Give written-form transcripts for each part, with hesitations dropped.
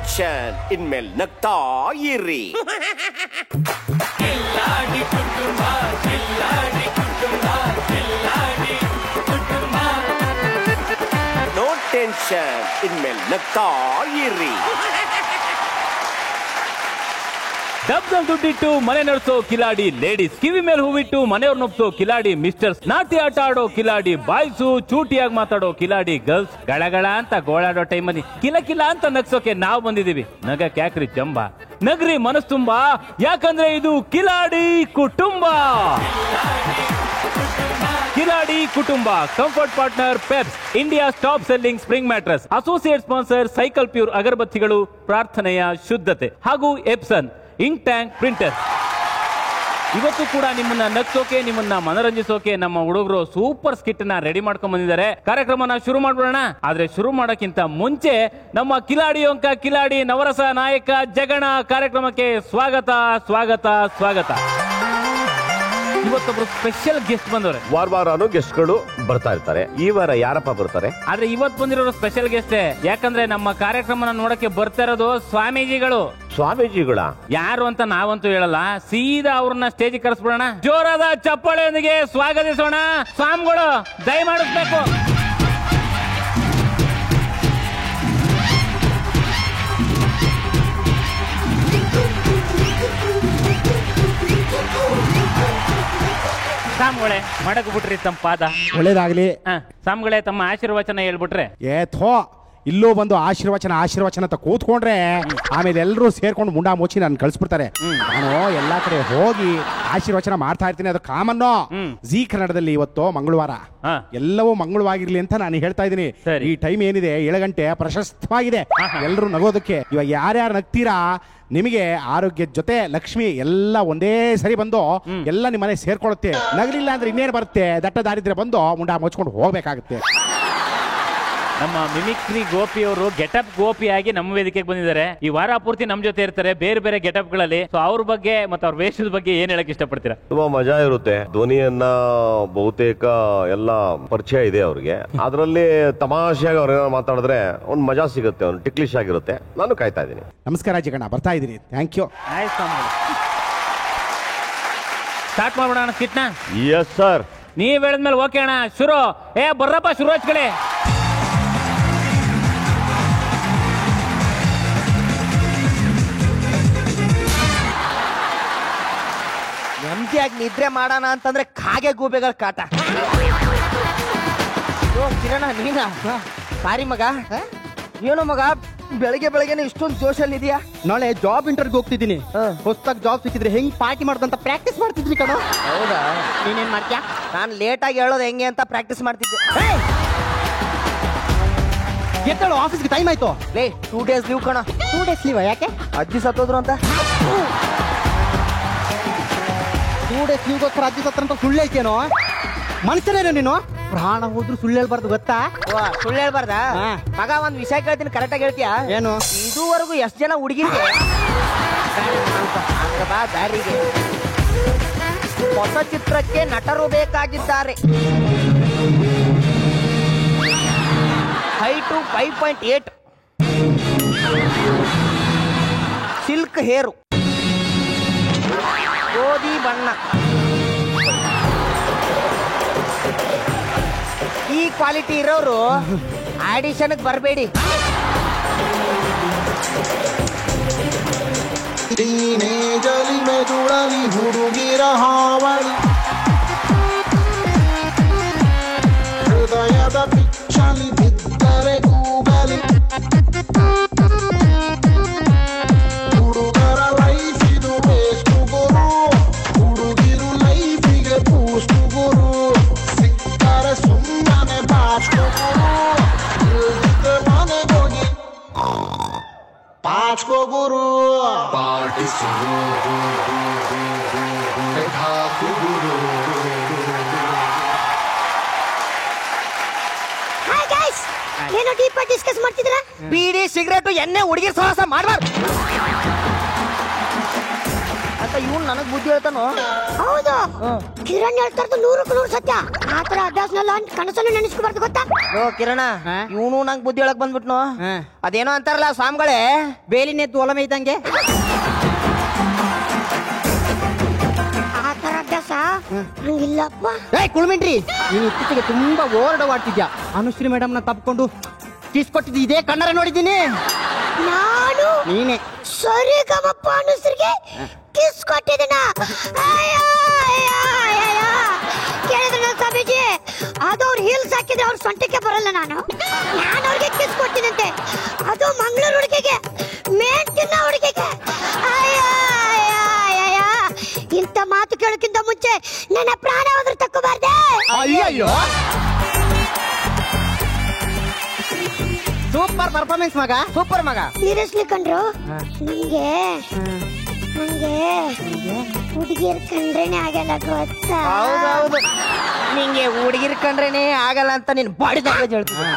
Tension ಇನ್ಮೇಲೆ ನಗ್ತಾ ಇರಿ. ನೋ ಟೆನ್ಷನ್ ಇನ್ಮೇಲೆ ನಗ್ತಾ ಇರಿ. ಡಬ್ದಲ್ಲಿ ದುಡ್ಡಿಟ್ಟು ಮನೆ ನಡೆಸೋ ಕಿಲಾಡಿ ಲೇಡೀಸ್, ಕಿವಿ ಮೇಲೆ ಹೂವಿಟ್ಟು ಮನೆಯವ್ರ ನೊಪ್ಸೋ ಕಿಲಾಡಿ ಮಿಸ್ಟರ್ಸ್, ನಾಟಿ ಆಟ ಆಡೋ ಕಿಲಾಡಿ ಬಾಯ್ಸು, ಚೂಟಿಯಾಗಿ ಮಾತಾಡೋ ಕಿಲಾಡಿ ಗರ್ಲ್ಸ್, ಗಳಗಳ ಅಂತ ಗೋಳಾಡೋ ಟೈಮಲ್ಲಿ ಕಿಲ ಕಿಲ ಅಂತ ನಗ್ಸೋಕೆ ನಾವು ಬಂದಿದೀವಿ. ನಗಕ್ ಯಾಕ್ರಿ ಜಂಬ, ನಗ್ರಿ ಮನಸ್ ತುಂಬಾ, ಯಾಕಂದ್ರೆ ಇದು ಕಿಲಾಡಿ ಕುಟುಂಬ. ಕಿಲಾಡಿ ಕುಟುಂಬ comfort partner Peps, India top selling spring mattress, associate sponsor Cycle pure ಅಗರಬತ್ತಿಗಳು, ಪ್ರಾರ್ಥನೆಯ ಶುದ್ಧತೆ ಹಾಗೂ ಎಪ್ಸನ್ ಇಂಕ್ ಟ್ಯಾಂಕ್ ಪ್ರಿಂಟರ್. ಇವತ್ತು ಕೂಡ ನಿಮ್ಮನ್ನ ನಗ್ಸೋಕೆ, ನಿಮ್ಮನ್ನ ಮನರಂಜಿಸೋಕೆ ನಮ್ಮ ಹುಡುಗರು ಸೂಪರ್ ಸ್ಕಿಟ್ ನ ರೆಡಿ ಮಾಡ್ಕೊಂಡ್ ಬಂದಿದ್ದಾರೆ. ಕಾರ್ಯಕ್ರಮನ ಶುರು ಮಾಡ್ಬಿಡೋಣ. ಆದ್ರೆ ಶುರು ಮಾಡೋಕ್ಕಿಂತ ಮುಂಚೆ ನಮ್ಮ ಕಿಲಾಡಿ ಅಂಕ ಕಿಲಾಡಿ ನವರಸ ನಾಯಕ ಜಗಣ ಕಾರ್ಯಕ್ರಮಕ್ಕೆ ಸ್ವಾಗತ ಸ್ವಾಗತ ಸ್ವಾಗತ. ಇವತ್ತೊಬ್ರು ಸ್ಪೆಷಲ್ ಗೆಸ್ಟ್ ಬಂದವ್ರೆ. ವಾರವಾರನು ಗೆಸ್ಟ್ಗಳು ಬರ್ತಾ ಇರ್ತಾರೆ. ಈ ವಾರ ಯಾರಪ್ಪ ಬರ್ತಾರೆ? ಆದ್ರೆ ಇವತ್ತು ಬಂದಿರೋರು ಸ್ಪೆಷಲ್ ಗೆಸ್ಟ್. ಯಾಕಂದ್ರೆ ನಮ್ಮ ಕಾರ್ಯಕ್ರಮನ ನೋಡಕ್ಕೆ ಬರ್ತಾ ಇರೋದು ಸ್ವಾಮೀಜಿಗಳು. ಸ್ವಾಮೀಜಿಗಳ ಯಾರು ಅಂತ ನಾವಂತೂ ಹೇಳಲ್ಲ, ಸೀದಾ ಅವ್ರನ್ನ ಸ್ಟೇಜ್ ಕರೆಸ್ಬಿಡೋಣ. ಜೋರಾದ ಚಪ್ಪಾಳೆಯೊಂದಿಗೆ ಸ್ವಾಗತಿಸೋಣ. ಸ್ವಾಮಿಗಳು ದಯಮಾಡಿಸ್ಬೇಕು. ಸ್ವಾಮಿಗಳೇ ಮಡಕ್ ಬಿಟ್ರಿ ತಮ್ಮ ಪಾದ. ಒಳ್ಳೇದಾಗ್ಲಿ. ಸ್ವಾಮಿಗಳೇ ತಮ್ಮ ಆಶೀರ್ವಚನ ಹೇಳ್ಬಿಟ್ರೆ. ಥೋ ಇಲ್ಲೂ ಬಂದು ಆಶೀರ್ವಚನ ಅಂತ ಕೂತ್ಕೊಂಡ್ರೆ ಆಮೇಲೆ ಎಲ್ಲರೂ ಸೇರ್ಕೊಂಡು ಮುಂಡಾ ಮುಚ್ಚಿ ನಾನು ಕಳಿಸ್ಬಿಡ್ತಾರೆ. ನಾನು ಎಲ್ಲಾ ಕಡೆ ಹೋಗಿ ಆಶೀರ್ವಚನ ಮಾಡ್ತಾ ಇರ್ತೀನಿ, ಅದು ಕಾಮನ್ನು. ಜೀ ಕನ್ನಡದಲ್ಲಿ ಇವತ್ತು ಮಂಗಳವಾರ, ಎಲ್ಲವೂ ಮಂಗಳವಾಗಿರ್ಲಿ ಅಂತ ನಾನು ಹೇಳ್ತಾ ಇದ್ದೀನಿ. ಈ ಟೈಮ್ ಏನಿದೆ 7 ಗಂಟೆ ಪ್ರಶಸ್ತವಾಗಿದೆ ಎಲ್ಲರೂ ನಗೋದಕ್ಕೆ. ಇವಾಗ ಯಾರ್ಯಾರು ನಗ್ತೀರಾ ನಿಮಗೆ ಆರೋಗ್ಯದ ಜೊತೆ ಲಕ್ಷ್ಮಿ ಎಲ್ಲ ಒಂದೇ ಸರಿ ಬಂದು ಎಲ್ಲ ನಿಮ್ಮ ಮನೆ ಸೇರ್ಕೊಳ್ಳುತ್ತೆ. ನಗಲಿಲ್ಲ ಅಂದ್ರೆ ಇನ್ನೇನು ಬರುತ್ತೆ, ದಟ್ಟ ದಾರಿದ್ರೆ ಬಂದು ಮುಂಡಾ ಮುಚ್ಕೊಂಡು ಹೋಗ್ಬೇಕಾಗುತ್ತೆ. ನಮ್ಮ ಮಿಮಿಕ್ರಿ ಗೋಪಿ ಅವರು ಗೆಟಪ್ ಗೋಪಿಯಾಗಿ ನಮ್ಮ ವೇದಿಕೆಗೆ ಬಂದಿದ್ದಾರೆ. ಈ ವಾರ ಪೂರ್ತಿ ನಮ್ ಜೊತೆ ಇರ್ತಾರೆ ಬೇರೆ ಬೇರೆ ಗೆಟಪ್ ಗಳಲ್ಲಿ. ಸೊ ಅವ್ರ ಬಗ್ಗೆ ಮತ್ತೆ ಅವ್ರ ವೇಷದ ಬಗ್ಗೆ ಏನ್ ಹೇಳಕ್ ಇಷ್ಟಪಡ್ತೀರಾ? ತುಂಬಾ ಮಜಾ ಇರುತ್ತೆ. ಧ್ವನಿಯನ್ನ ಬಹುತೇಕ ಎಲ್ಲ ಪರಿಚಯ ಇದೆ ಅವ್ರಿಗೆ. ಅದ್ರಲ್ಲಿ ತಮಾಷೆಯಾಗಿ ಅವ್ರ ಮಾತಾಡಿದ್ರೆ ಒಂದ್ ಮಜಾ ಸಿಗುತ್ತೆ, ಅವ್ನು ಟಿಕ್ಲಿಶ್ ಆಗಿರುತ್ತೆ. ನಾನು ಕಾಯ್ತಾ ಇದ್ದೀನಿ. ನಮಸ್ಕಾರ ಜಗಣ್ಣ, ಬರ್ತಾ ಇದ್ದೀನಿ. Thank you. ಸ್ಟಾರ್ಟ್ ಮಾಡ್ಬಿಡೋಣ ಸ್ಕಿಟ್ನ. Yes sir. ನೀವ್ ಹೇಳಿದ್ಮೇಲೆ ಓಕೆ ಅಣ್ಣ, ಶುರು. ಬರ್ರಪ್ಪ ಶುರು ಹಚ್ಕಡೆ. ನೆಮ್ಮದಿಯಾಗಿ ನಿದ್ರೆ ಮಾಡೋಣ ಅಂತಂದ್ರೆ ಕಾಗೆ ಗೂಬೆಗಳ ಕಾಟ. ಕಿರಣ ನೀನಾ? ಸಾರಿ ಮಗ. ಏನು ಮಗ ಬೆಳಗ್ಗೆನೆ ಇಷ್ಟೊಂದು ಜೋಶಲ್ಲಿ ಇದೆಯಾ? ನಾಳೆ ಜಾಬ್ ಇಂಟರ್ವ್ಯೂ ಹೋಗ್ತಿದ್ದೀನಿ. ಹೊಸದಾಗಿ ಜಾಬ್ ಸಿಕ್ಕಿದ್ರೆ ಹೆಂಗ್ ಪಾರ್ಟಿ ಮಾಡ್ದಂತ ಪ್ರಾಕ್ಟೀಸ್ ಮಾಡ್ತಿದ್ವಿ ಕಣ. ಹೌದಾ? ನೀನೇನ್ ಮಾಡ್ತೀಯಾ? ನಾನು ಲೇಟಾಗಿ ಹೇಳೋದು ಹೆಂಗೆ ಅಂತ ಪ್ರಾಕ್ಟೀಸ್ ಮಾಡ್ತಿದ್ದೆ. ಎತ್ತಳು, ಆಫೀಸ್ಗೆ ಟೈಮ್ ಆಯ್ತು. ಲೇ 2 days ಲೀವ್ ಕಣ. 2 days ಲೀವ್ ಯಾಕೆ? ಅಜ್ಜಿ ಸತ್ತೋದ್ರು ಅಂತ. 2 days ಲೀವ್ಗೋಸ್ಕರ ಅಜ್ಜಿ ಸತ್ರ ಅಂತ ಸುಳ್ಳು ಹೇಳ್ತೇನೋ? ಮನುಷ್ಯನೇನೋ ನೀನು? ಪ್ರಾಣ ಹೋದ್ರು ಸುಳ್ಳು ಹೇಳ್ಬಾರ್ದು ಗೊತ್ತಾ? ಸುಳ್ಳು ಹೇಳ್ಬಾರ್ದಾ? ಮಗ ಒಂದ್ ವಿಷಯ ಕೇಳ್ತೀನಿ, ಕರೆಕ್ಟಾಗಿ ಹೇಳ್ತೀಯಾ? ಏನು? ಇದುವರೆಗೂ ಎಷ್ಟು ಜನ ಹುಡುಗಿಗೆ ಬಾ ದಾರಿಗೆ ಹೊಸ ಚಿತ್ರಕ್ಕೆ ನಟರು ಬೇಕಾಗಿದ್ದಾರೆ. ಹೈಟು 5.8, ಸಿಲ್ಕ್ ಹೇರು, ಗೋಧಿ ಬಣ್ಣ. ಈ ಕ್ವಾಲಿಟಿ ಇರೋರು ಆಡಿಷನ್ಗೆ ಬರಬೇಡಿ. ಟೀನೇಜಲಿ ಮೆದುಳಲಿ ಹುಡುಗಿರ ಹಾವಳಿ, ಹೃದಯದ ಪಿಚ್ಚಲಿ ಬಿದ್ದರೆ ಕೂಗಲಿ, ಹುಡುಗರ ಲೈಫ್ ಇದು ವೇಸ್ಟ್ ಗುರು, ಹುಡುಗಿರು ಲೈಫಿಗೆ ಬೂಸ್ಟ್ ಗುರು, ಸಿಕ್ಕರೆ ಸುಮ್ಮನೆ ಬಾಚ್ಕೋ ಗುರು, ಇಲ್ದಿದ್ರೆ ಮನೆಗೋಗಿ ಪಾಚ್ಕೋ ಗುರು. ಪಾಟಿಸುರು ಏನೋ ಡೀಪ್ ಆಗಿ ಡಿಸ್ಕಸ್ ಮಾಡ್ತಿದ್ದೀರಾ? ಬೀಡಿ ಸಿಗರೇಟು ಎಣ್ಣೆ ಹುಡುಗಿರ್ ಸಹವಾಸ ಮಾಡಬಾರ್ದು ಅಂತ ಇವ್ನು ನನಗ್ ಬುದ್ಧಿ ಹೇಳ್ತಾನು. ಹೌದು, ಕಿರಣ್ ಹೇಳ್ತಾ ಇರೋದು 100% ಸತ್ಯ. ಆತರ ಅಭ್ಯಾಸನೆಲ್ಲ ಕನಸನ್ನು ನೆನೆಸ್ಕೋಬಾರ್ದು ಗೊತ್ತಾ? ಓ ಕಿರಣ, ಇವನು ನಂಗ್ ಬುದ್ಧಿ ಹೇಳಕ್ ಬಂದ್ಬಿಟ್ನು. ಅದೇನೋ ಅಂತಾರಲ್ಲ ಸ್ವಾಮಿಗಳೇ, ಬೇಲಿನೆದ್ದು ಒಲಮೆ ಇದ್ದಂಗೆ. ಆತರ ಅಭ್ಯಾಸ ನಂಗಿಲ್ಲಪ್ಪ. ಕುಳ್ಮಿನ್ರಿ, ನೀನು ಇತ್ತೀಚೆಗೆ ತುಂಬಾ ಓರಡವಾಡ್ತಿದ್ಯಾ. ಅನುಶ್ರೀ ಮೇಡಮ್ ನ ತಪ್ಕೊಂಡು ಕಿಸ್ ಕೊಟ್ಟಿದ್ದು ಇದೇ ಕಣ್ಣರ ನೋಡಿದ್ದೀನಿ. ನಾನು ನೀನೆ ಸರಿ ಗಮಪ್ಪ ಅನುಸರಿಗೆ ಕಿಸ್ ಕೊಟ್ಟಿದ್ದೀನ. ಕೇಳಿದ್ರೆ ಸ್ವಾಮೀಜಿ, ಅದು ಅವ್ರು ಹೀಲ್ಸ್ ಹಾಕಿದ್ರೆ ಅವ್ರ ಸೊಂಟಕ್ಕೆ ಬರಲ್ಲ. ನಾನು ಅವ್ರಿಗೆ ಕಿಸ್ ಕೊಟ್ಟಿನಂತೆ, ಅದು ಮಂಗಳೂರು ಹುಡುಗಿಗೆ, ಮೇಂಟಿನ ಹುಡುಗಿಗೆ. ಇಂಥ ಮಾತು ಕೇಳೋಕ್ಕಿಂತ ಮುಂಚೆ ನನ್ನ ಪ್ರಾಣ ಹೋದ್ರೆ ತಕ್ಕೋಬಾರ್ದೆ. ಅಯ್ಯಯ್ಯೋ, ಸೂಪರ್ ಪರ್ಫಾರ್ಮೆನ್ಸ್ ಮಗ, ಸೂಪರ್ ಮಗ. ಸೀರಿಯಸ್ಲಿ ಕಂಡ್ರು, ನಂಗೆ ಹುಡುಗಿಯರ್ ಕಂಡ್ರೇನೆ ಆಗಲ್ಲ ಗೊತ್ತಾ? ಹೌದೌದು, ನಿಂಗೆ ಹುಡುಗಿರ್ ಕಂಡ್ರೇನೆ ಆಗಲ್ಲ ಅಂತ ನೀನ್ ಬಾಡಿ ತಗೊಂಡು ಹೇಳ್ತೀನಿ.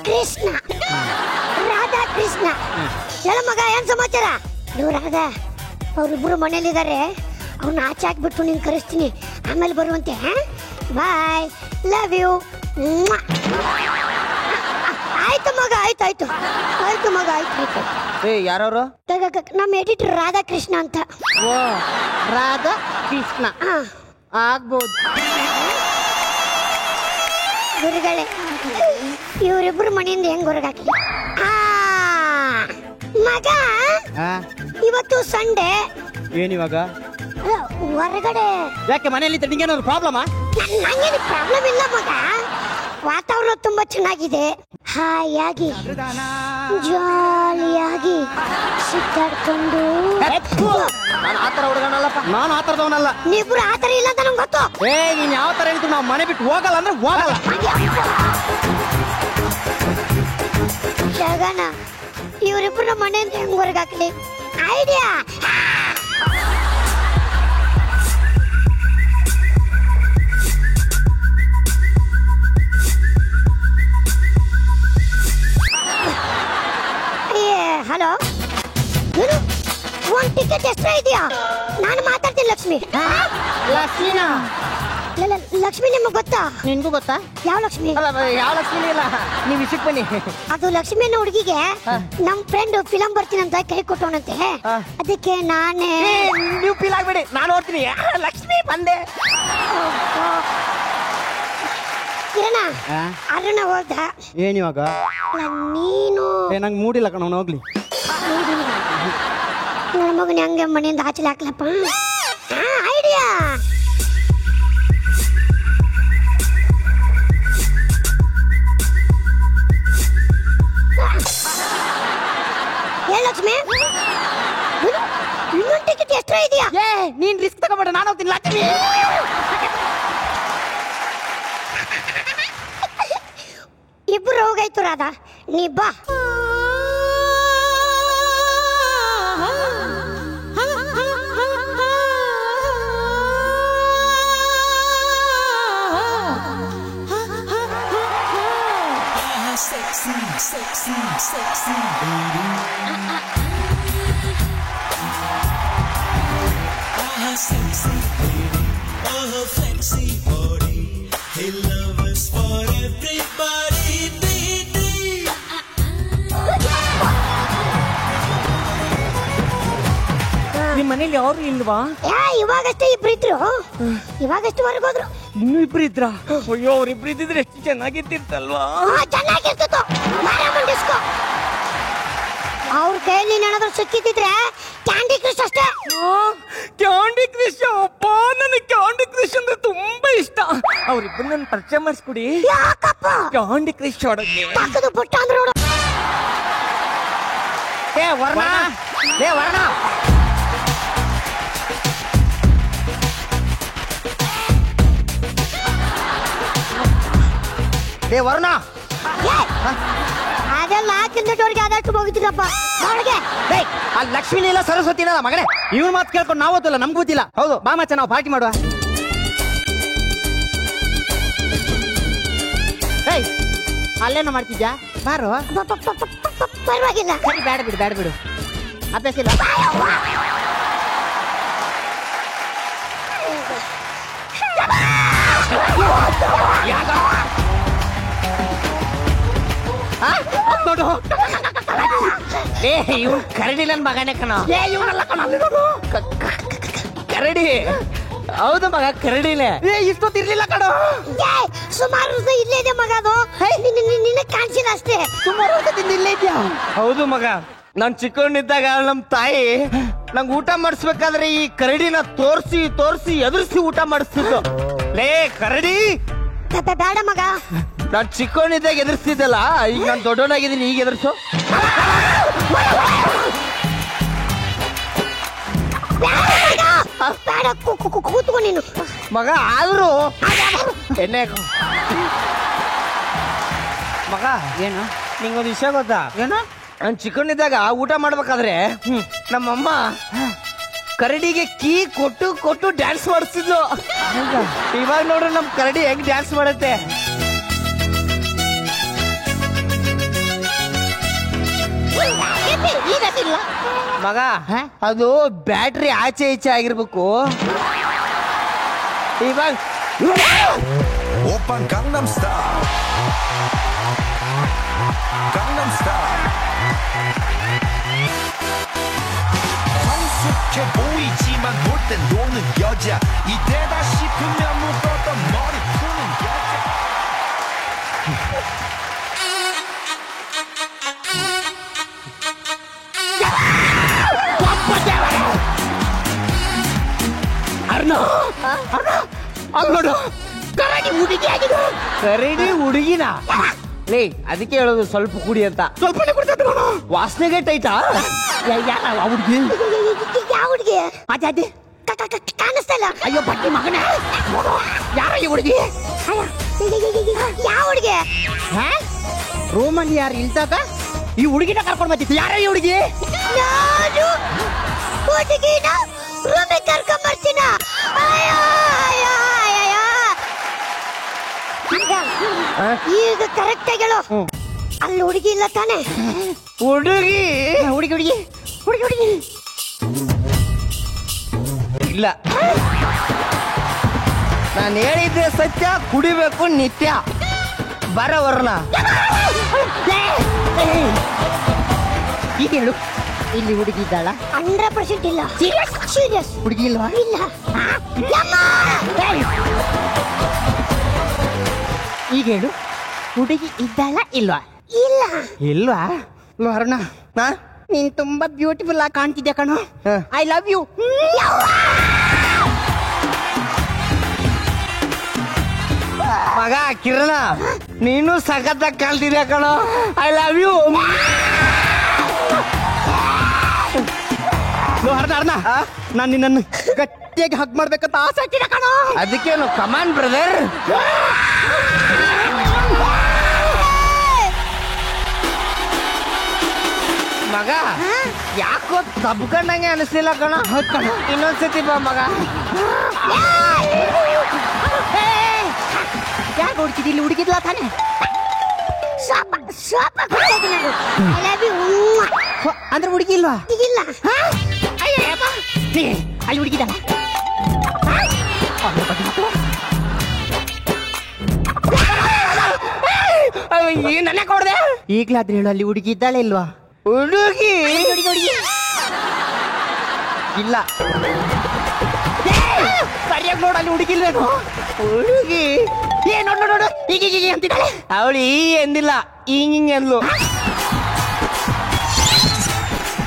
ಕೃಷ್ಣ, ರಾಧಾ ಕೃಷ್ಣ, ಹೇಳ ಮಗ, ಏನ್ ಸಮಾಚಾರ? ನೀವು ರಾಧಾ ಅವ್ರಿಬ್ರು ಮನೇಲಿದ್ದಾರೆ, ಅವ್ರನ್ನ ಆಚೆ ಹಾಕ್ಬಿಟ್ಟು ನೀನ್ ಕರೆಸ್ತೀನಿ, ಆಮೇಲೆ ಬರುವಂತೆ. ಬಾಯ್, ಲವ್ ಯು. ಆಯ್ತು ಮಗ, ಆಯ್ತು ಮಗ, ಆಯ್ತು. ಯಾರವ್ರು? ನಮ್ಮ ಎಡಿಟರ್ ರಾಧಾ ಕೃಷ್ಣ ಅಂತ. ಓ, ರಾಧಾ ಕೃಷ್ಣ ಆಗ್ಬೋದು. ಗುರುಗಳೇ, ಇವರಿಬ್ರು ಮನೆಯಿಂದ ಹೆಂಗ್ ಹೊರಗಾಕ್ಲಿ? ಮಗ, ಇವತ್ತು ಸಂಡೇ. ಏನಿವಾಗ ಹೊರಗಡೆ ಯಾಕೆ ಮನೆಯಲ್ಲಿ ನಿಂಗೇನಾದ್ರು ಪ್ರಾಬ್ಲಮಾ? ನಂಗೇನು ಪ್ರಾಬ್ಲಮ್ ಇಲ್ಲ ಮಗ. ವಾತಾವರಣ ತುಂಬಾ ಚೆನ್ನಾಗಿದೆ, ಹಾಯಾಗಿ ಜಾಲಿಯಾಗಿ ಸುತ್ತಾಡ್ಕೊಂಡು. ನಾನು ಆತರ ಹುಡುಗನಲ್ಲಪ್ಪ. ನಾನು ಆತರದವನಲ್ಲ. ನೀವಿಬ್ರು ಆತರ ಇಲ್ಲ ಅಂತ ನಂಗೆ ಗೊತ್ತು. ನೀನ್ ಯಾವ ತರ ಹೇಳಿದ್ರು ನಾವು ಮನೆ ಬಿಟ್ಟು ಹೋಗಲ್ಲ ಅಂದ್ರೆ ಹೋಗಲ್ಲ. ಜಗನ, ಇವರಿಬ್ರು ಮನೆಯಿಂದ ಹೆಂಗ್ ಹೊರಗಾಕ್ಲಿ? ಐಡಿಯಾ. ಹಲೋ, ಒಂದ್ ಟಿಕೆಟ್ ಎಕ್ಸ್ಟ್ರಾ ಇದೆಯಾ? ನಾನು ಮಾತಾಡ್ತೀನಿ ಲಕ್ಷ್ಮಿ. ಲಕ್ಷ್ಮಿನಾ? ಲಕ್ಷ್ಮಿ ನಿಮ್ಗೆ ಗೊತ್ತಾ? ನಿನ್ಗೂ ಗೊತ್ತಾ? ಯಾವ ಲಕ್ಷ್ಮಿ? ಯಾವ ಲಕ್ಷ್ಮಿ ಇಲ್ಲ, ನೀವ್ ವಿಷಯಕ್ಕೆ ಬನ್ನಿ. ಅದು ಲಕ್ಷ್ಮಿ ಅನ್ನೋ ಹುಡುಗಿಗೆ ನಮ್ ಫ್ರೆಂಡ್ ಫಿಲಂ ಬರ್ತೀನಂತ ಕೈ ಕೊಟ್ಟವನಂತೆ, ಅದಕ್ಕೆ ನಾನೇ. ನೀವು ಫೀಲ್ ಆಗ್ಬೇಡಿ, ನಾನು ಓದ್ತೀನಿ. ಲಕ್ಷ್ಮಿ ಬಂದೆ. ಕಿರಣ, ಅರುಣ ಹೋದ. ಏನಿವಾಗ? ನೀನು ನಂಗೆ ಮೂಡಿಲ್ಲ ಕಣ, ಹೋಗ್ಲಿ. ನನ್ನ ಮಗನ ಹಂಗೆ ಮನೆಯಿಂದ ಆಚೆ ಹಾಕ್ಲಪ್ಪ. ಐಡಿಯಾ. ಲಕ್ಷ್ಮಿ, ಇನ್ನೊಂದು ಟಿಕೆಟ್ ಎಕ್ಸ್ಟ್ರಾ ಇದೆಯಾ? ನೀನ್ ರಿಸ್ಕ್ ತಗೋಬೇಡ, ನಾನು ಹೋಗ್ತೀನಿ. ಲಕ್ಷ್ಮಿ, ಇಬ್ರು ಹೋಗಾಯ್ತು ರಾಧಾ, ನೀ ಬಾ. Sexy baby. Sexy baby. Oh, flexy body. Hey, lovers for everybody. ನಿಮ್ ಮನೇಲಿ ಯಾರು ಇಲ್ವಾ? ಇವಾಗಷ್ಟೇ ಇಬ್ರು ಇದ್ರು, ಇವಾಗಷ್ಟು ಹೊರಗೋದ್ರು. ಇನ್ನೂ ಇಬ್ರು ಇದ್ರ? ಅಯ್ಯೋ, ಅವ್ರಿಬ್ರು ಇದ್ದಿದ್ರೆ ಎಷ್ಟು ಚೆನ್ನಾಗಿರ್ತಿತ್ತಲ್ವಾ? ಚೆನ್ನಾಗಿರ್ತಿತ್ತು. ಅವ್ರ ಕೈಯಲ್ಲಿ ಏನಾದ್ರು ಸಿಕ್ಕಿದ್ರೆ ಕ್ಯಾಂಡಿ ಕ್ರಶ್ ಅಷ್ಟೇ. Candy crush? ಅಪ್ಪ, ನನಗೆ ಕ್ಯಾಂಡಿ ಕ್ರಶ್ ಅಂದ್ರೆ ತುಂಬಾ ಇಷ್ಟ. ಅವ್ರಿಬ್ರು ನನ್ನ ಪರಿಚಯ ಮಾಡಿಸ್ಕೊಡಿ. ಯಾಕಪ್ಪ? ಕ್ಯಾಂಡಿ ಕ್ರಶ್ ಆಡೋಕೆ. ಪಕ್ಕದ ಪುಟ್ಟ ಅಂದ್ರೆ ನೋಡು. ವರ್ಣ, ವರ್ಣ, ವರುಣ, ಅದೇ ಎಲ್ಲ ಕಿಂದಟೋರ್ಗೆ ಆದಷ್ಟು ಹೋಗ್ತಿದ್ದಪ್ಪ ಒಳಗೆ. ಆ ಲಕ್ಷ್ಮೀ ಇಲ್ಲ ಸರಸ್ವತಿ ಇಲ್ಲ ಮಗನೇ. ಇವ್ನ ಮಾತು ಕೇಳ್ಕೊಂಡು ನಾವು ಓದಿಲ್ಲ, ನಮ್ಗೆ ಗೊತ್ತಿಲ್ಲ. ಹೌದು ಬಾ ಮಚ್ಚ, ನಾವು ಪಾರ್ಟಿ ಮಾಡುವ. ಅಲ್ಲೇನೋ ಮಾಡ್ತಿದ್ಯಾ? ಬಾರೋ. ಪರವಾಗಿಲ್ಲ. ಸರಿ, ಬೇಡ ಬಿಡು, ಬೇಡ ಬಿಡು, ಅಭ್ಯಾಸ ಇಲ್ಲ. ನೋಡು ಇವ್ನು ಕರಡಿ ನನ್ ಮಗನೇ ಕಣ. ಕರಡಿ ಹೌದು ಮಗ, ಕರಡಿನೇ. ಇಷ್ಟೊತ್ತಿರ್ಲಿಲ್ಲ ಕಣೋ. ಸುಮಾರು ವರ್ಷ ಇಲ್ಲೇ ಇದೆ ಮಗ. ಅದು ನಿನ್ನ ಕಾಣಿಸಿಲ್ಲ ಅಷ್ಟೇ. ಸುಮಾರು ವರ್ಷದಿಂದ ಇಲ್ಲೇ ಇದ್ಯಾ? ಹೌದು ಮಗ, ನಾನ್ ಚಿಕ್ಕವನಿದ್ದಾಗ ನಮ್ ತಾಯಿ ನಂಗೆ ಊಟ ಮಾಡಿಸ್ಬೇಕಾದ್ರೆ ಈ ಕರಡಿನ ತೋರ್ಸಿ ತೋರ್ಸಿ ಎದುರಿಸಿ ಊಟ ಮಾಡಿಸ್ತಿದ್ದು. ಲೇ ಕರಡಿ, ಬೇಡ ಮಗ. ನಾನ್ ಚಿಕ್ಕವನಿದ್ದಾಗ ಎದುರಿಸ್ತಿದ್ದಲ್ಲ, ಈಗ ನಾನ್ ದೊಡ್ಡವನಾಗಿದ್ದೀನಿ, ಈಗ ಎದುರಿಸು. ಬೇಡ, ಕೂತ್ಕೊ ನೀನು ಮಗ. ಆದ್ರೂ ಎಣ್ಣೆ ಮಗ. ಏನು? ನಿಂಗೊಂದು ವಿಷಯ ಗೊತ್ತಾ? ಏನು? ನಾನ್ ಚಿಕ್ಕವನಿದ್ದಾಗ ಊಟ ಮಾಡ್ಬೇಕಾದ್ರೆ ನಮ್ಮಮ್ಮ ಕರಡಿಗೆ ಕೀ ಕೊಟ್ಟು ಕೊಟ್ಟು ಡ್ಯಾನ್ಸ್ ಮಾಡಿಸ್ತಿದ್ಲು. ಇವಾಗ ನೋಡ್ರಿ ನಮ್ ಕರಡಿ ಹೆಂಗ್ ಡ್ಯಾನ್ಸ್ ಮಾಡುತ್ತೆ. ಮಗ, ಅದು ಬ್ಯಾಟ್ರಿ ಆಚೆ ಈಚೆ ಆಗಿರ್ಬೇಕು. ಇವಾಗ 오빤 강남스타일 강남스타일 성숙해 보이지만 놀 땐 노는 여자 이때다 싶으면 묶었던 머리 푸는 여자 ನೋಡು, ಕರಡಿ ಹುಡುಗಿ ಆಗಿದೆ. ಕರಡಿ ಹುಡುಗಿನ ಲೇ, ಅದಕ್ಕೆ ಹೇಳೋದು ಸ್ವಲ್ಪ ಕುಡಿ ಅಂತ. ಸ್ವಲ್ಪ ವಾಸನೆಗೆ ಟೈಟಾ ಹುಡುಗಿ. ಯಾವ ಹುಡುಗಿ? ಅದೇ ಕಾಣಿಸ್ತಾ ಇಲ್ಲ. ಅಯ್ಯೋ ಬಟ್ಟಿ ಮಗನೇ, ಯಾರ ಈ ಹುಡುಗಿ? ಯಾವ ಹುಡುಗಿ? ರೂಮಲ್ಲಿ ಯಾರು ಇಲ್ದಾಗ ಈ ಹುಡುಗಿನ ಕರ್ಕೊಂಡು ಬಂದಿತ್ತು. ಯಾರ ಈ ಹುಡುಗಿ? ನಾನು ಹುಡುಗಿನ ರೂಮಿಗೆ ಕರ್ಕೊಂಡ್ ಬರ್ತೀನ. ಈಗ ಕರೆಕ್ಟ್ ಆಗಿ ಹೇಳು, ಅಲ್ಲಿ ಹುಡುಗಿ ಇಲ್ಲ ತಾನೆ? ಹುಡುಗಿ ಹುಡುಗಿ ಹುಡುಗಿ ಹುಡುಗಿ ಹುಡುಗಿ ಇಲ್ಲ. ನಾನು ಹೇಳಿದ್ದೆ ಸತ್ಯ, ಕುಡಿಬೇಕು ನಿತ್ಯ. ಬರವರ್ಣ ಈಗ ಹೇಳು, ಇಲ್ಲಿ ಹುಡುಗಿ ಇದ್ದಾಳ? 100% ಇಲ್ಲ. ಸೀರಿಯಸ್ ಹುಡುಗಿ ಇಲ್ವಾ? ಇಲ್ಲ. ಈಗ ಹೇಳು, ಹುಡುಗಿ ಇದ್ದಾಳ ಇಲ್ವಾ? ಇಲ್ಲ. ಇಲ್ವಾ? ಅರುಣ, ನೀನ್ ತುಂಬಾ ಬ್ಯೂಟಿಫುಲ್ ಆಗಿ ಕಾಣ್ತಿದ್ಯಾ ಕಣೋ. I love you. ಮಗ ಕಿರಣ, ನೀನು ಸಖತ್ತಾಗಿ ಕಾಣ್ತಿದ್ಯಾ ಕಣೋ. I love you. ಅರ್ಣ, ನಾನು ನಿನ್ನನ್ನು ಗಟ್ಟಿಯಾಗಿ ಹಗ್ ಮಾಡ್ಬೇಕಂತ ಆಸೆ ಆಗ್ತಿದೆ ಕಣೋ. ಅದಕ್ಕೇನು, ಕಮಾನ್ ಬ್ರದರ್. ಮಗ ಯಾಕೋ ತಬ್ಕೊಂಡಂಗೆ ಅನಿಸ್ಲಿಲ್ಲ ಕಣ. ಇನ್ನೊಂದ್ಸತಿ ಬಾ ಮಗ. ಯಾಕೆ ಹುಡುಕಿದ್? ಇಲ್ಲಿ ಹುಡುಗಿದ್ಲ ತಾನೆ? ಅಂದ್ರೆ ಹುಡುಗಿ ಇಲ್ವಾ? ಇಲ್ಲ. ಅಲ್ಲಿ ಹುಡುಗಿದಲ್ಲ. ನನ್ನ ಕೊಡ್ದೆ. ಈಗ್ಲಾದ್ರೆ ಹೇಳು, ಅಲ್ಲಿ ಹುಡುಗಿ ಇದ್ದಾಳೆ ಇಲ್ವಾ? ಹುಡುಗಿ ಹುಡುಗಿ ಇಲ್ಲ. ಸರಿಯಾಗಿ ನೋಡು, ಅಲ್ಲಿ ಹುಡುಗಿ ಇಲ್ವೇನು? ಹುಡುಗಿ ನೋಡು ನೋಡು, ಈಗ ಅಂತಿದ್ದಾಳೆ. ಅವಳು ಈ ಎಂದಿಲ್ಲ, ಹಿಂಗಿಂಗ್ ಎಂದ್ಲು.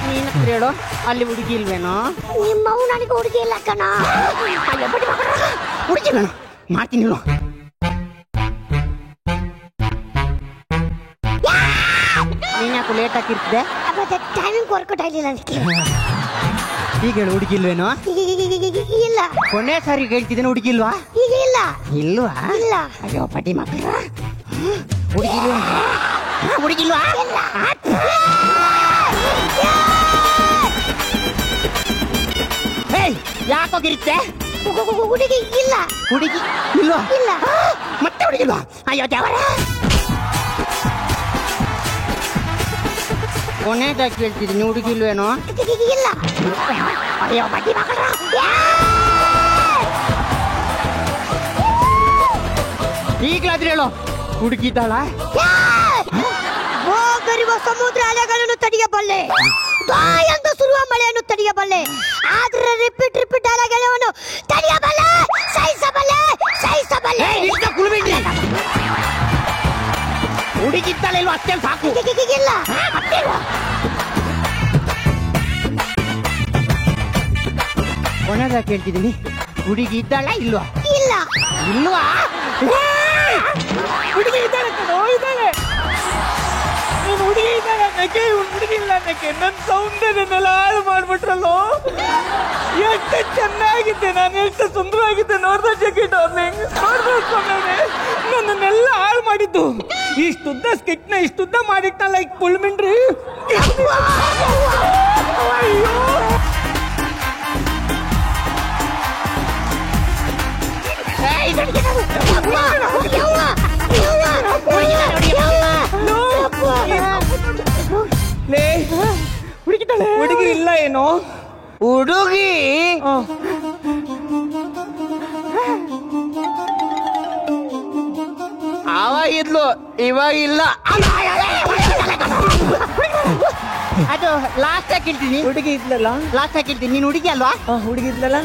ನೀನ್ ಹೇಳು, ಅಲ್ಲಿ ಹುಡುಗಿ ಇಲ್ವೇನೋ? ನಿಮ್ಮ ನನಗೆ ಹುಡುಗಿ ಇಲ್ಲ ಕಣ. ಹುಡುಗಿ ಬೇಡ, ಮಾಡ್ತೀನಿ ಹೇಳು. ನೀನ್ ಯಾಕೆ ಲೇಟ್ ಆಗಿರ್ತಿದೆ? ಟೈಮಿಂಗ್ ವರ್ಕೌಟ್ ಆಗಿಲ್ಲ ಅದಕ್ಕೆ. ಈಗ ಹೇಳು, ಹುಡುಗಿ ಇಲ್ವೇನೋ? ಇಲ್ಲ. ಕೊನೆ ಸಾರಿ ಹೇಳ್ತಿದ್ದೇನೆ, ಹುಡುಗಿ ಇಲ್ವಾ? ಈಗ ಇಲ್ಲ. ಇಲ್ವಾ? ಇಲ್ಲ. ಅಯ್ಯೋ ಪಟ್ಟಿ ಮಕ್ಕಳ, ಹುಡುಗಿ ಇಲ್ವಾ? ಹುಡುಗಿಲ್ವಾ? ಯಾಕೋಗಿರುತ್ತೆ? ಹುಡುಗಿ ಇಲ್ಲ. ಹುಡುಗಿ ಇಲ್ವಾ? ಇಲ್ಲ. ಮತ್ತೆ ಹುಡುಗಿಲ್ವಾ? ಅಯ್ಯೋ ದೇವರ. ಕೊನೆದಾಗಿ ಕೇಳ್ತಿದ್ದೀನಿ, ಹುಡುಗಿ ಇಲ್ವೇನೋ? ಇಲ್ಲ. ಅಯ್ಯೋ ಬಡ್ಡಿ ಮಕ್ಕಳ. ಈಗಲಾದ್ರೆ ಹೇಳು, ಹುಡುಗಿ ಇದ್ದಾಳ? ಹೋಗರಿವ ಸಮುದ್ರ ಅಲೆಗಳನ್ನು ತಡೆಯಬಲ್ಲೆ, ಎಂದು ಸುರುವ ಮಳೆಯನ್ನು ತಡೆಯಬಲ್ಲೆ, ಆದ್ರೆ ರಿಪೀಟ್ ಅಲೆಗಳನ್ನು ತಡೆಯಬಲ್ಲೆ, ಸಹಿಸಬಲ್ಲೆ. ಹುಡುಗಿ ಇದ್ದಾಳೆ ಇಲ್ವಾ? ಅಷ್ಟೇ ಸಾಕು. ಇಲ್ಲ. ಕೊನೆದಾಗ ಕೇಳ್ತಿದ್ದೀನಿ, ಹುಡುಗಿ ಇದ್ದಾಳ ಇಲ್ವಾ? ಇಲ್ಲ. ಇಲ್ವಾ? ಹುಡುಗಿ ಇದ್ದಾಳೆ ಕಣೋ, ಇದ್ದಾಳೆ. ನೀನು ಹುಡುಗಿ ಇದ್ದಾಳೆ ಅನ್ನಕ್ಕೆ, ಹುಡುಗಿ ಇಲ್ಲ ಅನ್ನಕ್ಕೆ ನನ್ನ ಸೌಂದರ್ಯನೆಲ್ಲ ಹಾಳು ಮಾಡ್ಬಿಟ್ರಲ್ಲೋ. ಎಷ್ಟು ಚೆನ್ನಾಗಿದ್ದೆ ನಾನು, ಎಷ್ಟು ಸುಂದರವಾಗಿದ್ದೆ ನೋಡ್ದ ಜಗ್ಗಿ ಡಾರ್ಲಿಂಗ್, ನನ್ನನ್ನೆಲ್ಲ ಹಾಳು ಮಾಡಿದ್ದು. ಇಷ್ಟುದ್ದ ಸ್ಕಿಟ್ನ ಇಷ್ಟುದ್ದ ಮಾಡಿಟ್ನ ಲೈಕ್ ಪುಳ್ಮಿನ್ರಿ. ಅಯ್ಯೋ ಹುಡುಗಿದ್ದಾಳೆ. ಹುಡುಗಿ ಇಲ್ಲ ಏನೋ? ಹುಡುಗಿ ಅವಾಗಿದ್ಲು, ಇವಾಗ ಇಲ್ಲ. ಅದು ಲಾಸ್ಟ್ ಹಾಕಿರ್ತೀನಿ. ಹುಡುಗಿ ಇದ್ಲಲ್ಲ, ಲಾಸ್ಟ್ ಹಾಕಿರ್ತೀನಿ. ನೀನು ಹುಡುಗಿ ಅಲ್ವಾ? ಹುಡುಗಿ ಇದ್ಲಲ್ಲ,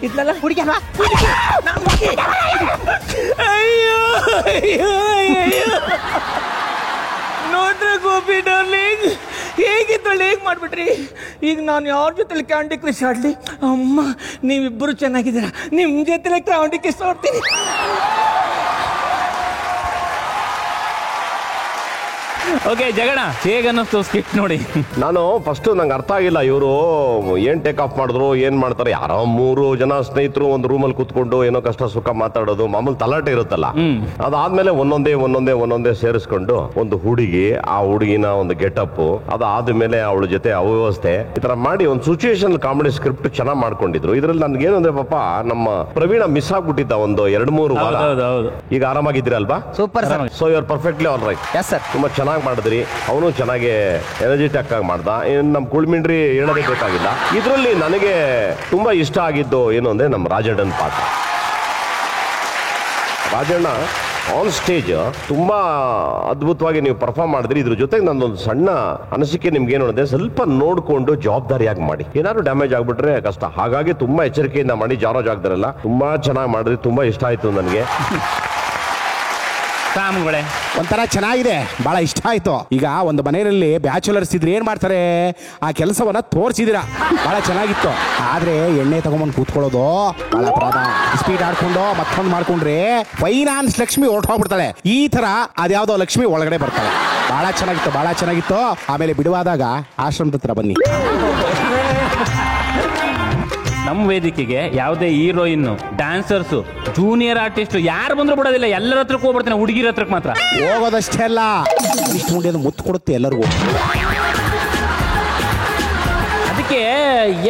ಇದ್ಲಲ್ಲ, ಹುಡುಗಿ ಅಲ್ವಾ? ಅಯ್ಯೋ ಅಯ್ಯೋ ಅಯ್ಯೋ. ನೋಡ್ರೆ ಗೋಪಿ ಡಾರ್ಲಿಂಗ್, ಹೇಗಿದ್ದಳು, ಹೇಗೆ ಮಾಡ್ಬಿಟ್ರಿ. ಈಗ ನಾನು ಯಾರ ಜೊತೆಲಿ ಕ್ಯಾಂಡಿ ಕ್ರಶ್ ಆಡ್ಲಿ? ಅಮ್ಮ, ನೀವಿಬ್ಬರು ಚೆನ್ನಾಗಿದ್ದೀರಾ, ನಿಮ್ಮ ಜೊತೆಲಿ ಕ್ಯಾಂಡಿ ಕ್ರಶ್ ಆಡ್ತೀನಿ. ಓಕೆ ಜಗಣ, ಹೇಗನ್ನಿಸ್ತು ಸ್ಕಿಟ್ ನೋಡಿ? ನಾನು ಫಸ್ಟ್ ನಂಗೆ ಅರ್ಥ ಆಗಿಲ್ಲ, ಇವರು ಏನ್ ಟೇಕ್ ಆಫ್ ಮಾಡಿದ್ರು, ಏನ್ ಮಾಡ್ತಾರೆ. ಯಾರೋ 3 ಜನ ಸ್ನೇಹಿತರು ಒಂದು ರೂಮಲ್ಲಿ ಕೂತ್ಕೊಂಡು ಏನೋ ಕಷ್ಟ ಸುಖ ಮಾತಾಡೋದು, ಮಾಮೂಲಿ ತಲಾಟೆ ಇರುತ್ತಲ್ಲ. ಅದಾದ್ಮೇಲೆ ಒಂದೊಂದೇ ಸೇರಿಸ್ಕೊಂಡು ಒಂದು ಹುಡುಗಿ, ಆ ಹುಡುಗಿನ ಒಂದು ಗೆಟಪ್, ಅದಾದ್ಮೇಲೆ ಅವಳ ಜೊತೆ ಅವ್ಯವಸ್ಥೆ, ಈ ತರ ಮಾಡಿ ಒಂದು ಸಿಚುಯೇಷನ್ ಕಾಮಿಡಿ ಸ್ಕ್ರಿಪ್ಟ್ ಚೆನ್ನಾಗಿ ಮಾಡ್ಕೊಂಡಿದ್ರು. ಇದ್ರಲ್ಲಿ ನನ್ಗೆ ಏನು ಅಂದ್ರೆ ಪಾಪ ನಮ್ಮ ಪ್ರವೀಣ ಮಿಸ್ ಆಗ್ಬಿಟ್ಟಿದ್ದ ಒಂದು 2-3 ವಾರ. ಈಗ ಆರಾಮಾಗಿದ್ದೀರಲ್ವಾ? Super sir. So you are perfectly all right. Yes sir. ತುಂಬಾ ಚೆನ್ನಾಗಿ ಮಾಡಿದ್ರಿ. ಅವನು ಚೆನ್ನಾಗಿ ಎನರ್ಜೆಟಿಕ್ ಆಗಿ ಮಾಡ್ದ. ನಮ್ಮ ಕುಳ್ಮಿಂಡ್ರಿ ಹೇಳೋದೇ ಬೇಕಾಗಿಲ್ಲ. ಇದರಲ್ಲಿ ನನಗೆ ತುಂಬಾ ಇಷ್ಟ ಆಗಿದ್ದು ಏನು ಅಂದ್ರೆ ನಮ್ಮ ರಾಜಣ್ಣನ ಪಾತ್ರ. ರಾಜಣ್ಣ ಆನ್ ಸ್ಟೇಜ್ ತುಂಬಾ ಅದ್ಭುತವಾಗಿ ನೀವು ಪರ್ಫಾರ್ಮ್ ಮಾಡಿದ್ರಿ. ಇದ್ರ ಜೊತೆಗೆ ನನ್ನೊಂದು ಸಣ್ಣ ಅನಿಸಿಕೆ ನಿಮ್ಗೆ ಏನು ಅಂದ್ರೆ, ಸ್ವಲ್ಪ ನೋಡ್ಕೊಂಡು ಜವಾಬ್ದಾರಿಯಾಗಿ ಮಾಡಿ. ಏನಾದ್ರು ಡ್ಯಾಮೇಜ್ ಆಗ್ಬಿಟ್ರೆ ಕಷ್ಟ. ಹಾಗಾಗಿ ತುಂಬಾ ಎಚ್ಚರಿಕೆಯಿಂದ ಮಾಡಿ. ಜಾರೋ ಜಾಗದಲ್ಲ ತುಂಬಾ ಚೆನ್ನಾಗಿ ಮಾಡಿದ್ರಿ. ತುಂಬಾ ಇಷ್ಟ ಆಯ್ತು ನನಗೆ. ಒಂಥರ ಚೆನ್ನಾಗಿದೆ, ಬಹಳ ಇಷ್ಟ ಆಯ್ತು. ಈಗ ಒಂದು ಮನೆಯಲ್ಲಿ ಬ್ಯಾಚುಲರ್ಸ್ ಇದ್ರೆ ಏನ್ ಮಾಡ್ತಾರೆ, ಆ ಕೆಲಸವನ್ನ ತೋರಿಸಿದಿರ, ಬಹಳ ಚೆನ್ನಾಗಿತ್ತು. ಆದ್ರೆ ಎಣ್ಣೆ ತಗೊಂಡ್ಬಂದು ಕೂತ್ಕೊಳ್ಳೋದು ಬಹಳ ಅಪರಾಧ. ಸ್ಪೀಡ್ ಆಡ್ಕೊಂಡು ಮತ್ತೊಂದು ಮಾಡ್ಕೊಂಡ್ರೆ ಫೈನಾನ್ಸ್ ಲಕ್ಷ್ಮಿ ಹೊರಟೋಗ್ಬಿಡ್ತಾಳೆ. ಈ ತರ ಅದ್ಯಾವ್ದೋ ಲಕ್ಷ್ಮಿ ಒಳಗಡೆ ಬರ್ತಾಳೆ. ಬಹಳ ಚೆನ್ನಾಗಿತ್ತು. ಆಮೇಲೆ ಬಿಡುವಾದಾಗ ಆಶ್ರಮದ ಹತ್ರ ಬನ್ನಿ. ನಮ್ಮ ವೇದಿಕೆಗೆ ಯಾವುದೇ ಹೀರೋಯಿನ್, ಡ್ಯಾನ್ಸರ್ಸ್, ಜೂನಿಯರ್ ಆರ್ಟಿಸ್ಟ್ ಯಾರು ಬಂದ್ರು ಬಿಡೋದಿಲ್ಲ. ಎಲ್ಲರ ಹತ್ರಕ್ಕೆ ಹೋಗ್ಬಿಡ್ತಾನೆ, ಹುಡುಗಿರ ಹತ್ರಕ್ಕೆ ಮಾತ್ರ ಹೋಗೋದಷ್ಟೇ ಅಲ್ಲ, ಇಷ್ಟು ಮುಂದೆ ಮುತ್ತು ಕೊಡುತ್ತೆ ಎಲ್ಲರಿಗೂ. ಅದಕ್ಕೆ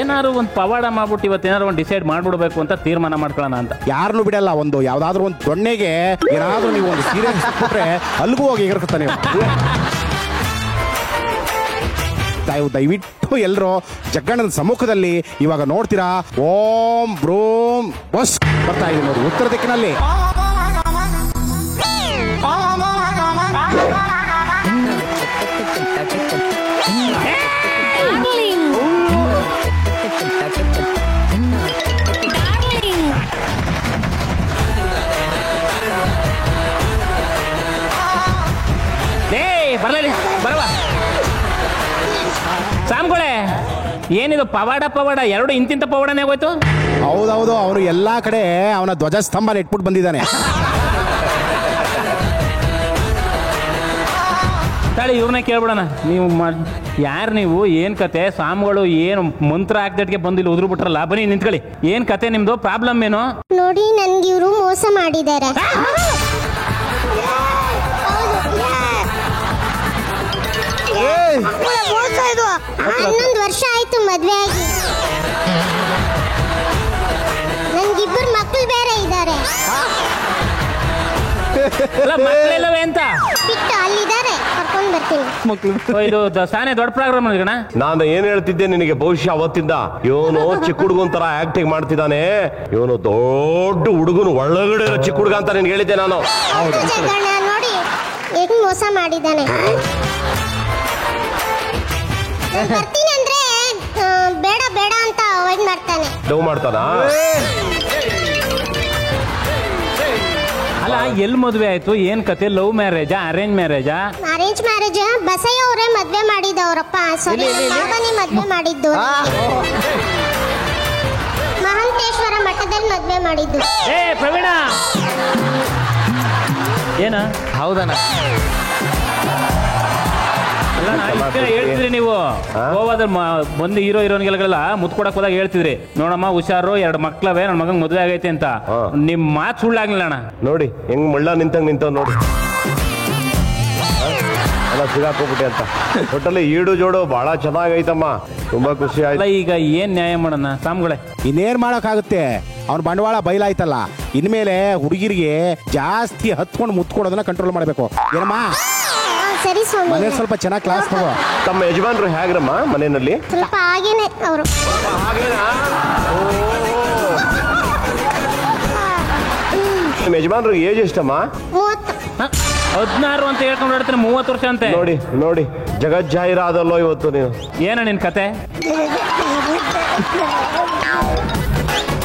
ಏನಾದ್ರು ಒಂದು ಪವಾಡ ಮಾಡ್ಬಿಟ್ಟು ಇವತ್ತೇನಾದ್ರು ಒಂದು ಡಿಸೈಡ್ ಮಾಡ್ಬಿಡ್ಬೇಕು ಅಂತ ತೀರ್ಮಾನ ಮಾಡ್ಕೊಳ್ಳೋಣ ಅಂತ. ಯಾರನ್ನು ಬಿಡಲ್ಲ. ಒಂದು ಯಾವ್ದಾದ್ರು ಒಂದು ದೊಣ್ಣೆಗೆ ಏನಾದ್ರೂ ನೀವು ಒಂದು ಸೀರಿಯಸ್ ಕೊಟ್ರೆ ಅಲ್ಗೂ ಹೋಗಿ ಎಗರ್ಕೊತಾನೆ. ದಯವಿಟ್ಟು ಎಲ್ಲರೂ ಜಗ್ಗಣ್ಣನ ಸಮ್ಮುಖದಲ್ಲಿ ಇವಾಗ ನೋಡ್ತೀರಾ, ಓಂ ಬ್ರೂಂ ಬಸ್ ಬರ್ತಾ ಇದೆ ನೋಡಿ ಉತ್ತರ ದಿಕ್ಕಿನಲ್ಲಿ. ಬರವ ಸಾಮ್ಗಳೇ, ಏನಿದು ಪವಾಡ ಎರಡು ಇಂತಿಂತ ಪವಾಡನೇ ಹೋಯ್ತು. ಹೌದೌದು, ಅವನು ಎಲ್ಲಾ ಕಡೆ ಅವನ ಧ್ವಜಸ್ತಂಭ ನೆಟ್ಬಿಟ್ಟು ಬಂದಿದ್ದಾನೆ. ತಾಳಿ ಇವ್ರನ್ನ ಕೇಳ್ಬಿಡೋಣ. ನೀವು ಯಾರು ನೀವು, ಏನ್ ಕತೆ? ಸಾಮ್ಗಳು ಏನು ಮಂತ್ರ ಹಾಕ್ದಟ್ಗೆ ಬಂದು ಇಲ್ಲಿ ಉದುರು ಬಿಟ್ರಲ್ಲ, ಬನ್ನಿ ನಿಂತ್ಕೊಳ್ಳಿ. ಏನ್ ಕತೆ ನಿಮ್ದು? ಪ್ರಾಬ್ಲಮ್ ಏನು? ನೋಡಿ, ನನ್ಗೆ ಇವರು ಮೋಸ ಮಾಡಿದ್ದಾರೆ. ಮೋಸ ಇದು. 11 ವರ್ಷ ಆಯ್ತು ಮದ್ವೆ ಆಗಿ. ನನ್ಗಿಬ್ಬರು ಮಕ್ಕಳು ಬೇರೆ ಇದ್ದಾರೆ. ಮಕ್ಕಳೆಲ್ಲವೇ ಅಂತ ಬಿಟ್ಟು ಅಲ್ಲಿದ್ದಾರೆ, ಕರ್ಕೊಂಡ್ ಬರ್ತೀನಿ. ಇದು ಸಾನೆ ದೊಡ್ಡ ಪ್ರೋಗ್ರಾಮ್ ಅಣ್ಣ. ನಾನು ಏನ್ ಹೇಳ್ತಿದ್ದೆ ನಿನಗೆ, ಬಹುಶಃ ಅವತ್ತಿಂದ ಇವನು ಚಿಕ್ಕ ಹುಡುಗನ್ ತರ ಆಕ್ಟಿಂಗ್ ಮಾಡ್ತಿದ್ದಾನೆ, ಇವನು ದೊಡ್ಡ ಹುಡುಗನು ಒಳಗಡೆ ಇರೋ ಚಿಕ್ಕ ಹುಡುಗ ಅಂತ ನಿನ್ಗೆ ಹೇಳಿದ್ದೆ ನಾನು. ನೋಡಿ ಹೆಂಗ್ ಮೋಸ ಮಾಡಿದ್ದಾನೆ. ಬರ್ತೀನಿ ಅಂದ್ರೆ ಬೇಡ ಬೇಡ ಅಂತ ಅವಾಯ್ಡ್ ಮಾಡ್ತಾನೆ. ಲವ್ ಮಾಡ್ತಾನ? ಅಲ್ಲ ಎಲ್ಲಿ ಮದುವೆ ಆಯ್ತು, ಏನ್ ಕತೆ? ಲವ್ ಮ್ಯಾರೇಜಾ ಅರೇಂಜ್ ಮ್ಯಾರೇಜಾ? Arrange marriage. ಬಸಯ್ಯ ಅವರೇ ಮದ್ವೆ ಮಾಡಿದ್ದವರಪ್ಪ. ಸಾರಿ, ಬಾಬಾನೇ ಮದ್ವೆ ಮಾಡಿದ್ದು. ಮಹಂತೇಶ್ವರ ಮಠದಲ್ಲಿ ಮದ್ವೆ ಮಾಡಿದ್ದು. ಏ ಪ್ರವೀಣ, ಏನ ಹೌದಣ್ಣ? ಹೇಳ್ತಿದ್ರಿ ನೀವು ಗೋವಾದ ಬಂದು ಹೀರೋಯಿನ್ಗೆಲ್ಲ ಮುತ್ಕೊಡಕ್ ಹೋದಾಗ ಹೇಳ್ತಿದ್ರಿ, ನೋಡಮ್ಮ ಹುಷಾರು, 2 ಮಕ್ಳವೆ, ನನ್ನ ಮಗಂಗ್ ಮದುವೆ ಆಗೈತೆ ಅಂತ. ನಿಮ್ ಮಾತು ಸುಳ್ಳಾಗ್ಲಿಲ್ಲ ಅಣ್ಣ. ನೋಡಿ ಹೆಂಗ್ ಮಳ್ಳ ನಿಂತವ್ ನೋಡಿ, ಎಲ್ಲ ಸಿಗಾಕೋಗ್ಬಿಟ್ಟೆ ಅಂತ. ಒಟ್ಟಲ್ಲಿ ಈಡು ಜೋಡು ಬಹಳ ಚೆನ್ನಾಗೈತಮ್ಮ, ತುಂಬಾ ಖುಷಿ ಆಯ್ತು. ಈಗ ಏನ್ ನ್ಯಾಯ ಮಾಡೋಣ ಸಾಮ್ಗಳೇ? ಇನ್ನೇನ್ ಮಾಡೋಕ್ಕಾಗುತ್ತೆ, ಅವ್ನ ಬಂಡವಾಳ ಬಯಲಾಯ್ತಲ್ಲ. ಇನ್ಮೇಲೆ ಹುಡುಗಿರಿಗೆ ಜಾಸ್ತಿ ಹತ್ಕೊಂಡು ಮುತ್ಕೊಡೋದನ್ನ ಕಂಟ್ರೋಲ್ ಮಾಡಬೇಕು. ಏನಮ್ಮ ಸರಿ ಸ್ವಾಮಿ. ಮನೆ ಸ್ವಲ್ಪ ಚೆನ್ನಾಗಿ ಕ್ಲಾಸ್ ತಗೋ. ತಮ್ಮ ಯಜಮಾನ್ರು ಹೇಗ್ರಮ್ಮ ಮನೆಯಲ್ಲಿ? ಸ್ವಲ್ಪ ಹಾಗೇನೆ ಅವರು. ನಿಮ್ಮ ಯಜಮಾನ್ರಿಗೆ ಏಜ್ ಎಷ್ಟಮ್ಮ? 16 ಅಂತ ಹೇಳ್ಕೊಂಡು ಹೇಳ್ತೀನಿ, 30 ವರ್ಷ ಅಂತೆ. ನೋಡಿ ನೋಡಿ ಜಗಜ್ಜಾಹಿರಾದಲ್ಲೋ ಇವತ್ತು ನೀವು. ಏನ ನಿನ್ ಕತೆ?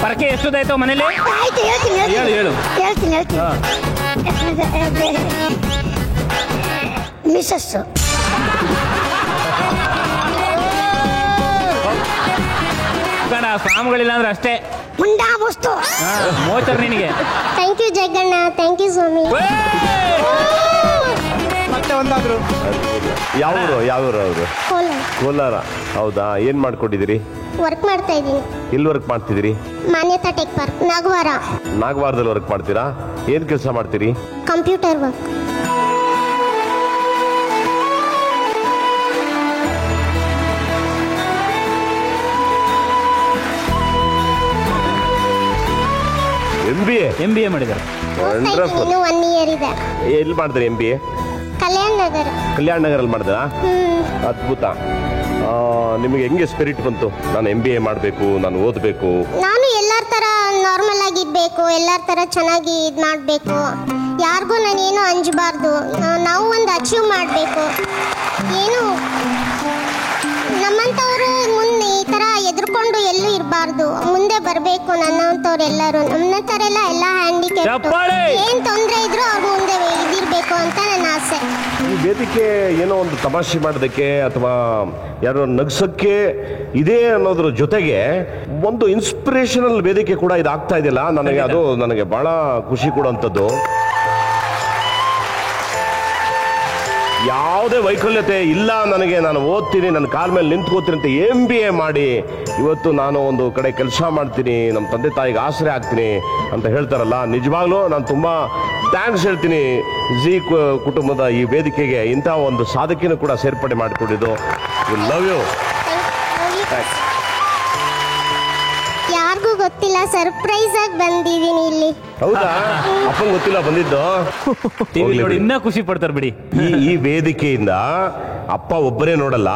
ಪರಕೆ ಎಷ್ಟದಾಯ್ತು ಮನೇಲಿ? ಆಯ್ತು, ಹೇಳ್ತೀನಿ ಹೇಳು. ಮಿಸಸ್ ಸಾಮಗಳಿಲ್ಲ ಅಂದ್ರೆ ಅಷ್ಟೇ ಮುಂಡಾ ವಸ್ತು ಮೋಚರ್ ನಿನಗೆ. Thank you Jaganna, thank you ಸ್ವಾಮಿ. ಮತ್ತೆ ಒಂದಾದ್ರು. ಯಾವೂರು ಅವರು? ಕೋಲಾರ. ಹೌದಾ, ಏನ್ ಮಾಡ್ಕೊಂಡಿದ್ದೀರಿ? ವರ್ಕ್ ಮಾಡ್ತಾ ಇದ್ದೀನಿ. ಎಲ್ಲಿ ವರ್ಕ್ ಮಾಡ್ತಿದ್ದೀರಿ? ಮಾನ್ಯತಾ ಟೆಕ್ ಪಾರ್ಕ್, ನಾಗವಾರ. ನಾಗವಾರದಲ್ಲಿ ವರ್ಕ್ ಮಾಡ್ತೀರಾ? ಏನ್ ಕೆಲಸ ಮಾಡ್ತೀರಿ? Computer work. MBA ಮಾಡಿದ್ದಾರೆ. ಇನ್ನು 1 ಇಯರ್ ಇದೆ. ಎಲ್ಲಿ ಮಾಡಿದ್ರಿ MBA? ಕಲ್ಯಾಣ ನಗರಲ್ಲಿ ಮಾಡಿದ್ರಾ? ಅದ್ಭುತ. ನಿಮಗೆ ಹೆಂಗೆ ಸ್ಪಿರಿಟ್ ಬಂತು, ನಾನು MBA ಮಾಡಬೇಕು, ನಾನು ಓದಬೇಕು? ನಾನು ಎಲ್ಲರ ತರ ನಾರ್ಮಲ್ ಆಗಿರ್ಬೇಕು, ಎಲ್ಲರ ತರ ಚೆನ್ನಾಗಿ ಇದು ಮಾಡಬೇಕು, ಯಾರಿಗೂ ನಾನೇನು ಅಂಜಬಾರ್ದು, ನಾವು ಒಂದು ಅಚೀವ್ ಮಾಡಬೇಕು, ಏನು ನಮ್ಮಂಥವ್ರು ಮುಂದೆ ಈ ಥರ ಎದುರ್ಕೊಂಡು ಎಲ್ಲೂ ಇರಬಾರ್ದು, ಮುಂದೆ ಬರಬೇಕು. ನನ್ನಂಥವ್ರು ಎಲ್ಲರೂ ನಮ್ಮ ಥರ ಎಲ್ಲ ಹ್ಯಾಂಡಿಕ್ಯಾಪ್, ಏನು ತೊಂದರೆ ಇದ್ರು ಅವ್ರ ಮುಂದೆ ಇದಿರಬೇಕು ಅಂತ ನನ್ನ ಆಸೆ. ಈ ವೇದಿಕೆ ಏನೋ ಒಂದು ತಮಾಷೆ ಮಾಡೋದಕ್ಕೆ ಅಥವಾ ಯಾರೋ ನಗ್ಸಕ್ಕೆ ಇದೆ ಅನ್ನೋದ್ರ ಜೊತೆಗೆ ಒಂದು ಇನ್ಸ್ಪಿರೇಷನಲ್ ವೇದಿಕೆ ಕೂಡ ಇದಾಗ್ತಾ ಇದೆಯಲ್ಲ, ನನಗೆ ಬಹಳ ಖುಷಿ ಕೊಡುವಂಥದ್ದು. ಯಾವುದೇ ವೈಕಲ್ಯತೆ ಇಲ್ಲ ನನಗೆ, ನಾನು ಓದ್ತೀನಿ, ನನ್ನ ಕಾಲ ಮೇಲೆ ನಿಂತ್ಕೋತೀನಿ ಅಂತ MBA ಮಾಡಿ ಇವತ್ತು ನಾನು ಒಂದು ಕಡೆ ಕೆಲಸ ಮಾಡ್ತೀನಿ, ನಮ್ಮ ತಂದೆ ತಾಯಿಗೆ ಆಸರೆ ಆಗ್ತೀನಿ ಅಂತ ಹೇಳ್ತಾರಲ್ಲ, ನಿಜವಾಗ್ಲೂ ನಾನು ತುಂಬ ಥ್ಯಾಂಕ್ಸ್ ಹೇಳ್ತೀನಿ ಜಿ ಕುಟುಂಬದ ಈ ವೇದಿಕೆಗೆ. ಇಂಥ ಒಂದು ಸಾಧಕಿನೂ ಕೂಡ ಸೇರ್ಪಡೆ ಮಾಡಿಕೊಂಡಿದ್ದು. Love you. ಯಾರಿಗೂ ಗೊತ್ತಿಲ್ಲ, ಸರ್ಪ್ರೈಸ್ ಆಗಿ ಬಂದಿದ್ದೀನಿ ಇಲ್ಲಿ. ಹೌದಾ? ಅಪ್ಪಂಗೆ ಗೊತ್ತಿಲ್ಲ ಬಂದಿದ್ದು? ಇನ್ನ ಖುಷಿ ಪಡ್ತಾರೆ ಬಿಡಿ. ಈ ವೇದಿಕೆಯಿಂದ ಅಪ್ಪ ಒಬ್ಬರೇ ನೋಡಲ್ಲ,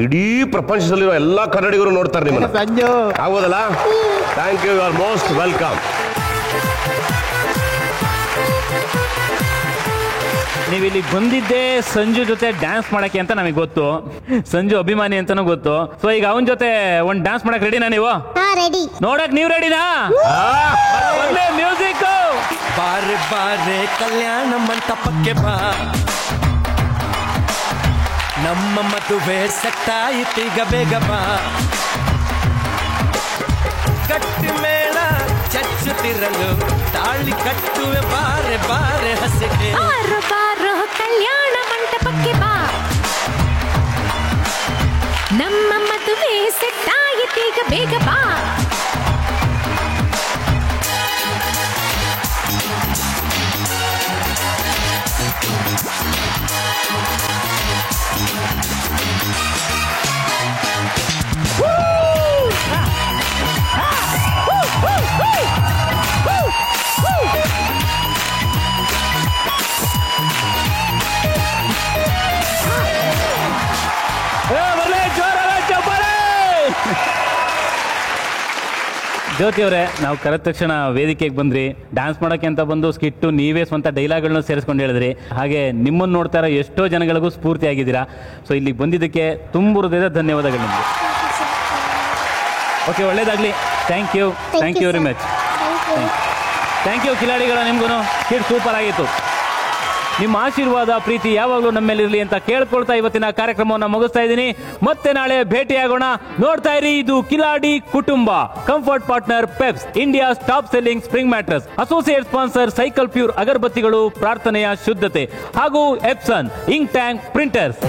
ಇಡೀ ಪ್ರಪಂಚದಲ್ಲಿರೋ ಎಲ್ಲಾ ಕನ್ನಡಿಗರು ನೋಡ್ತಾರೆ ನಿಮ್ಮನ್ನ. ಆಗ್ಬೋದಲ್ಲ? Thank you, you are most welcome. ನೀವು ಇಲ್ಲಿ ಬಂದಿದ್ದೆ ಸಂಜು ಜೊತೆ ಡ್ಯಾನ್ಸ್ ಮಾಡಕ್ಕೆ ಅಂತ ನಮಗೆ ಗೊತ್ತು, ಸಂಜು ಅಭಿಮಾನಿ ಅಂತಾನೂ ಗೊತ್ತು. ಸೊ ಈಗ ಅವನ ಜೊತೆ ಒಂದು ಡ್ಯಾನ್ಸ್ ಮಾಡಕ್ ರೆಡಿನಾ ನೀವು? ರೆಡಿ. ನೋಡಕ್ ನೀವು ರೆಡಿನಾ? ಮ್ಯೂಸಿಕ್. ಬಾರೆ ಬಾರೆ ಕಲ್ಯಾಣ ಮಂಟಪಕ್ಕೆ ಬಾ, ನಮ್ಮ ಮದುವೆ ಸೆಟ್ಟಾಯಿತೀಗ ಬೇಗ ಬಾ. ಗಟ್ಟಿ ಮೇಳ ಚಚ್ಚುತ್ತಿರಲು ತಾಳಿ ಕಟ್ಟುವೆ, ಬಾರೆ ಬಾರೆ ಹಸಿಗೆ. ಬಾರೋ ಬಾರೋ ಕಲ್ಯಾಣ ಮಂಟಪಕ್ಕೆ ಬಾ, ನಮ್ಮ ಮದುವೆ ಸೆಟ್ಟಾಯಿತೀಗ ಬೇಗ ಬಾ. ಜ್ಯೋತಿ ಅವರೇ, ನಾವು ಕರೆದ ತಕ್ಷಣ ವೇದಿಕೆಗೆ ಬಂದ್ರಿ, ಡ್ಯಾನ್ಸ್ ಮಾಡೋಕೆ ಅಂತ ಬಂದು ಸ್ಕಿಟ್ಟು ನೀವೇ ಸ್ವಂತ ಡೈಲಾಗ್ಗಳನ್ನ ಸೇರಿಸ್ಕೊಂಡು ಹೇಳಿದ್ರಿ. ಹಾಗೆ ನಿಮ್ಮನ್ನು ನೋಡ್ತಾ ಇರೋ ಎಷ್ಟೋ ಜನಗಳಿಗೂ ಸ್ಫೂರ್ತಿ ಆಗಿದ್ದೀರಾ. ಸೊ ಇಲ್ಲಿಗೆ ಬಂದಿದ್ದಕ್ಕೆ ತುಂಬ ಹೃದಯದ ಧನ್ಯವಾದಗಳು ನಿಮಗೆ. ಓಕೆ, ಒಳ್ಳೇದಾಗಲಿ. Thank you very much. Thank you ಕಿಲಾಡಿಗಳ, ನಿಮ್ಗೂ ಸ್ಕಿಟ್ ಸೂಪರ್ ಆಗಿತ್ತು. ನಿಮ್ಮ ಆಶೀರ್ವಾದ ಪ್ರೀತಿ ಯಾವಾಗಲೂ ನಮ್ಮೇಲಿರಲಿ ಅಂತ ಕೇಳ್ಕೊಳ್ತಾ ಇವತ್ತಿನ ಕಾರ್ಯಕ್ರಮವನ್ನು ಮುಗಿಸ್ತಾ ಇದ್ದೀನಿ. ಮತ್ತೆ ನಾಳೆ ಭೇಟಿಯಾಗೋಣ. ನೋಡ್ತಾ ಇರಿ, ಇದು ಕಿಲಾಡಿ ಕುಟುಂಬ. Comfort partner Peps, India's top selling spring mattress. Associate sponsor Cycle pure ಅಗರಬತ್ತಿಗಳು, ಪ್ರಾರ್ಥನೆಯ ಶುದ್ಧತೆ, ಹಾಗೂ ಎಪ್ಸನ್ ಇಂಕ್ ಟ್ಯಾಂಕ್ ಪ್ರಿಂಟರ್ಸ್.